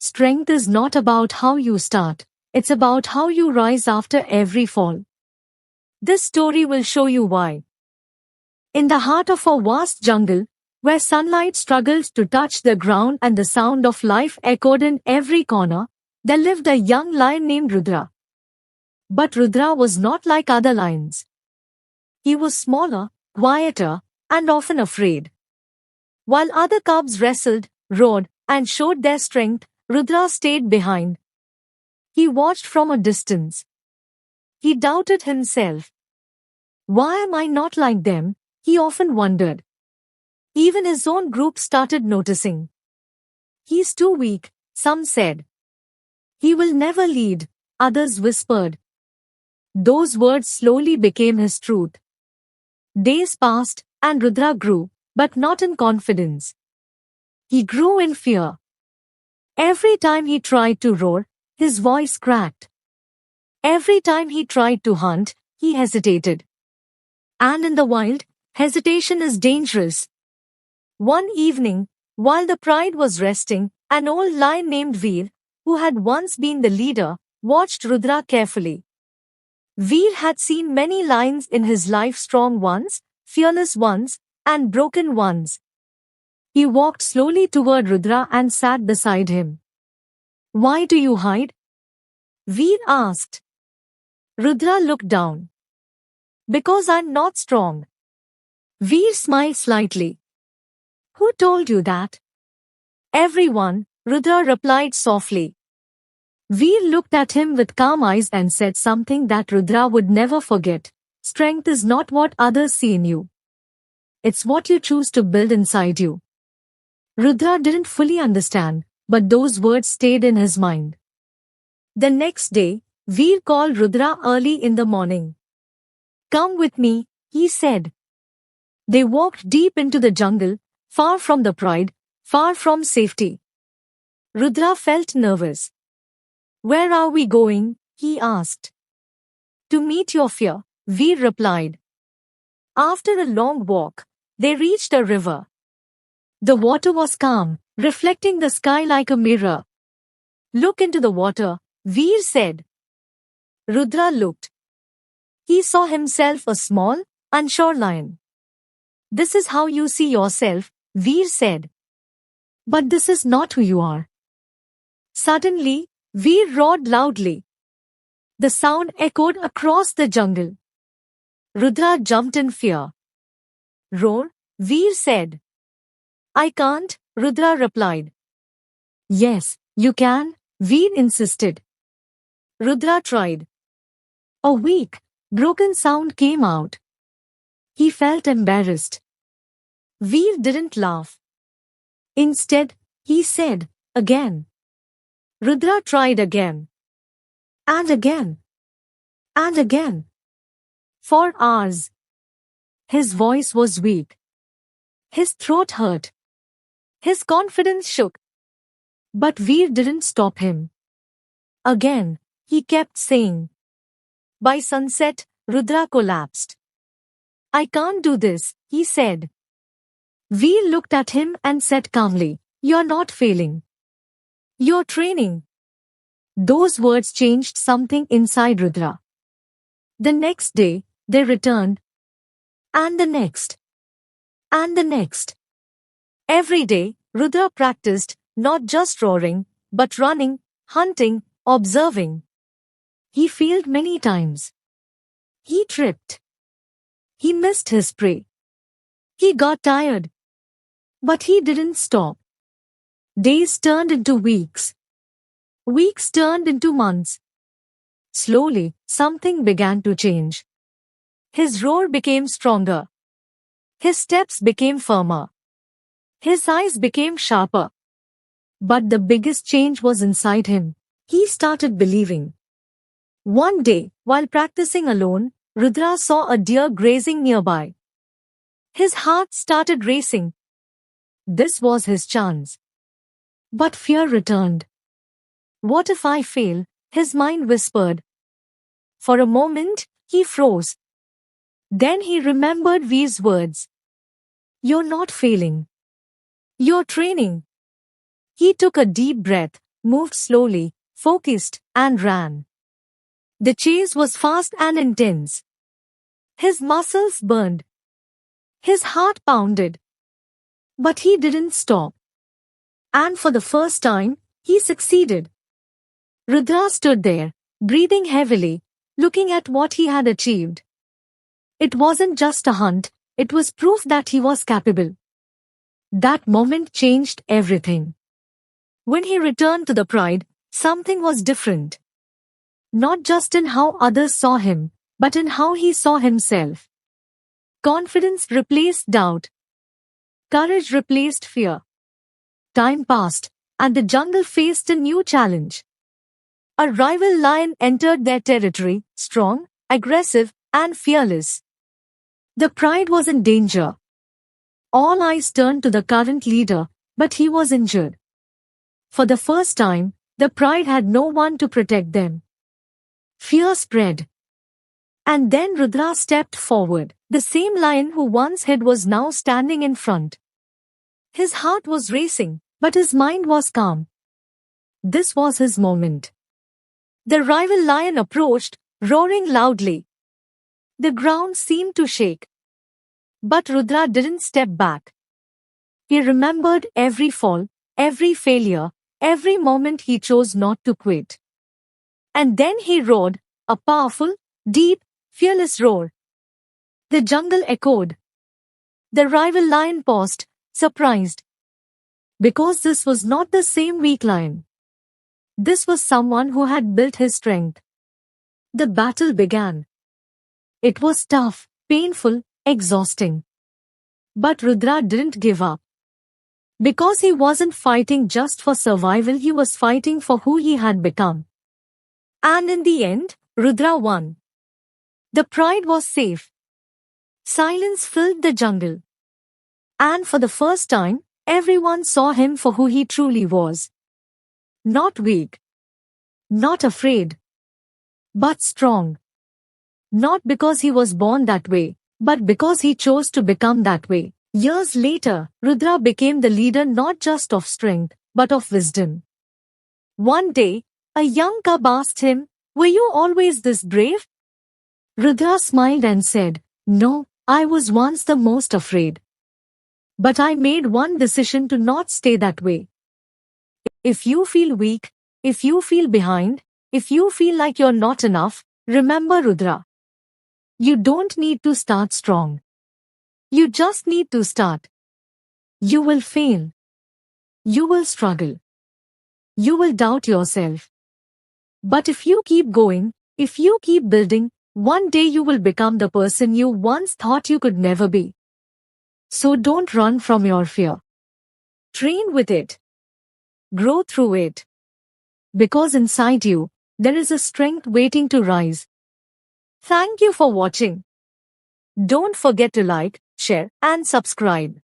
Strength is not about how you start, it's about how you rise after every fall. This story will show you why. In the heart of a vast jungle, where sunlight struggled to touch the ground and the sound of life echoed in every corner, there lived a young lion named Rudra. But Rudra was not like other lions. He was smaller, quieter, and often afraid. While other cubs wrestled, roared, and showed their strength, Rudra stayed behind. He watched from a distance. He doubted himself. Why am I not like them? He often wondered. Even his own group started noticing. He's too weak, some said. He will never lead, others whispered. Those words slowly became his truth. Days passed, and Rudra grew, but not in confidence. He grew in fear. Every time he tried to roar, his voice cracked. Every time he tried to hunt, he hesitated. And in the wild, hesitation is dangerous. One evening, while the pride was resting, an old lion named Veer, who had once been the leader, watched Rudra carefully. Veer had seen many lions in his life, strong ones, fearless ones, and broken ones. He walked slowly toward Rudra and sat beside him. Why do you hide? Veer asked. Rudra looked down. Because I'm not strong. Veer smiled slightly. Who told you that? Everyone, Rudra replied softly. Veer looked at him with calm eyes and said something that Rudra would never forget. Strength is not what others see in you. It's what you choose to build inside you. Rudra didn't fully understand, but those words stayed in his mind. The next day, Veer called Rudra early in the morning. Come with me, he said. They walked deep into the jungle, far from the pride, far from safety. Rudra felt nervous. Where are we going? He asked. To meet your fear, Veer replied. After a long walk, they reached a river. The water was calm, reflecting the sky like a mirror. Look into the water, Veer said. Rudra looked. He saw himself a small, unsure lion. This is how you see yourself, Veer said. But this is not who you are. Suddenly, Veer roared loudly. The sound echoed across the jungle. Rudra jumped in fear. Roar, Veer said. I can't, Rudra replied. Yes, you can, Veer insisted. Rudra tried. A weak, broken sound came out. He felt embarrassed. Veer didn't laugh. Instead, he said, again. Rudra tried again. And again. And again. For hours. His voice was weak. His throat hurt. His confidence shook. But Veer didn't stop him. Again, he kept saying. By sunset, Rudra collapsed. I can't do this, he said. Veer looked at him and said calmly, You're not failing. You're training. Those words changed something inside Rudra. The next day, they returned. And the next. And the next. Every day, Rudra practiced, not just roaring, but running, hunting, observing. He failed many times. He tripped. He missed his prey. He got tired. But he didn't stop. Days turned into weeks. Weeks turned into months. Slowly, something began to change. His roar became stronger. His steps became firmer. His eyes became sharper. But the biggest change was inside him. He started believing. One day, while practicing alone, Rudra saw a deer grazing nearby. His heart started racing. This was his chance. But fear returned. What if I fail? His mind whispered. For a moment, he froze. Then he remembered Veer's words. You're not failing. You're training. He took a deep breath, moved slowly, focused, and ran. The chase was fast and intense. His muscles burned. His heart pounded. But he didn't stop. And for the first time, he succeeded. Rudra stood there, breathing heavily, looking at what he had achieved. It wasn't just a hunt, it was proof that he was capable. That moment changed everything. When he returned to the Pride, something was different. Not just in how others saw him, but in how he saw himself. Confidence replaced doubt. Courage replaced fear. Time passed, and the jungle faced a new challenge. A rival lion entered their territory, strong, aggressive, and fearless. The Pride was in danger. All eyes turned to the current leader, but he was injured. For the first time, the Pride had no one to protect them. Fear spread. And then Rudra stepped forward. The same lion who once hid was now standing in front. His heart was racing, but his mind was calm. This was his moment. The rival lion approached, roaring loudly. The ground seemed to shake. But Rudra didn't step back. He remembered every fall, every failure, every moment he chose not to quit. And then he roared, a powerful, deep, fearless roar. The jungle echoed. The rival lion paused, surprised. Because this was not the same weak lion. This was someone who had built his strength. The battle began. It was tough, painful, exhausting. But Rudra didn't give up. Because he wasn't fighting just for survival, he was fighting for who he had become. And in the end, Rudra won. The Pride was safe. Silence filled the jungle. And for the first time, everyone saw him for who he truly was. Not weak. Not afraid. But strong. Not because he was born that way, but because he chose to become that way. Years later, Rudra became the leader not just of strength, but of wisdom. One day, a young cub asked him, "Were you always this brave?" Rudra smiled and said, "No, I was once the most afraid. But I made one decision to not stay that way. If you feel weak, if you feel behind, if you feel like you're not enough, remember Rudra. You don't need to start strong. You just need to start. You will fail. You will struggle. You will doubt yourself. But if you keep going, if you keep building, one day you will become the person you once thought you could never be. So don't run from your fear. Train with it. Grow through it. Because inside you, there is a strength waiting to rise. Thank you for watching. Don't forget to like, share, and subscribe.